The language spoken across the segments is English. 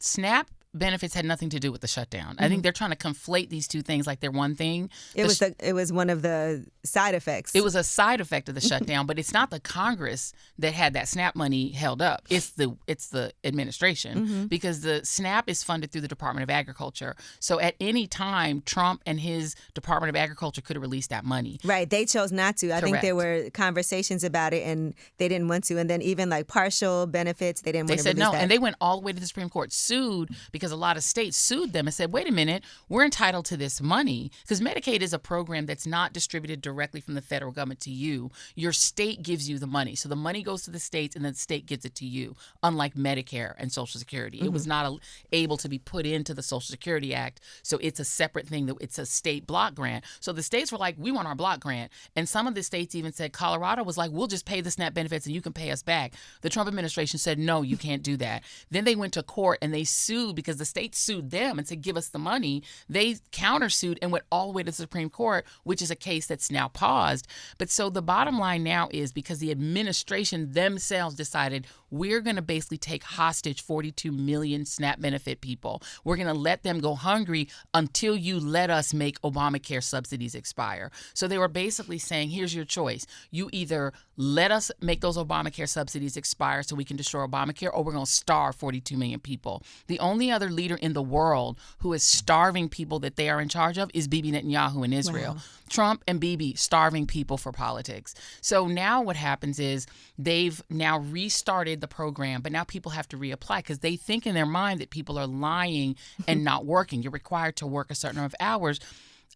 SNAP benefits had nothing to do with the shutdown. I think they're trying to conflate these two things like they're one thing. It was one of the side effects. It was a side effect of the shutdown, but it's not the Congress that had that SNAP money held up. It's the administration, because the SNAP is funded through the Department of Agriculture. So at any time, Trump and his Department of Agriculture could have released that money. Right. They chose not to. I think Correct. there were conversations about it, and they didn't want to. And then even like partial benefits, they didn't want to They said release no, that. and they went all the way to the Supreme Court, sued, because a lot of states sued them and said, wait a minute, we're entitled to this money, because Medicaid is a program that's not distributed directly from the federal government to you. Your state gives you the money. So the money goes to the states and then the state gives it to you, unlike Medicare and Social Security. It was not able to be put into the Social Security Act, so it's a separate thing. It's a state block grant. So the states were like, we want our block grant. And some of the states even said, Colorado was like, we'll just pay the SNAP benefits and you can pay us back. The Trump administration said, no, you can't do that. Then they went to court and they sued, because the states sued them and said, give us the money. They countersued and went all the way to the Supreme Court, which is a case that's now paused. But so the bottom line now is, because the administration themselves decided, we're going to basically take hostage 42 million SNAP benefit people. We're going to let them go hungry until you let us make Obamacare subsidies expire. So they were basically saying, here's your choice. You either let us make those Obamacare subsidies expire so we can destroy Obamacare, or we're going to starve 42 million people. The only other leader in the world who is starving people that they are in charge of is Bibi Netanyahu in Israel. Wow. Trump and Bibi starving people for politics. So now what happens is they've now restarted the program, but now people have to reapply, because they think in their mind that people are lying and not working. You're required to work a certain number of hours.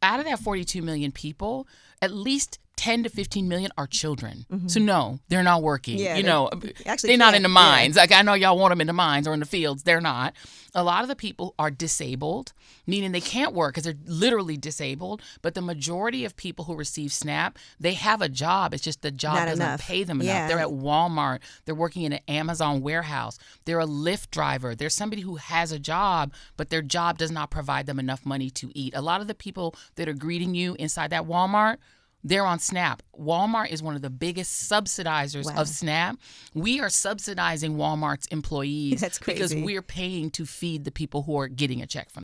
Out of that 42 million people, at least 10 to 15 million are children. So no, they're not working. Yeah, They're not in the mines. Yeah. Like, I know y'all want them in the mines or in the fields. They're not. A lot of the people are disabled, meaning they can't work because they're literally disabled. But the majority of people who receive SNAP, they have a job. It's just the job doesn't pay them enough. They're at Walmart. They're working in an Amazon warehouse. They're a Lyft driver. There's somebody who has a job, but their job does not provide them enough money to eat. A lot of the people that are greeting you inside that Walmart, they're on SNAP. Walmart is one of the biggest subsidizers of SNAP. We are subsidizing Walmart's employees. That's crazy. Because we're paying to feed the people who are getting a check from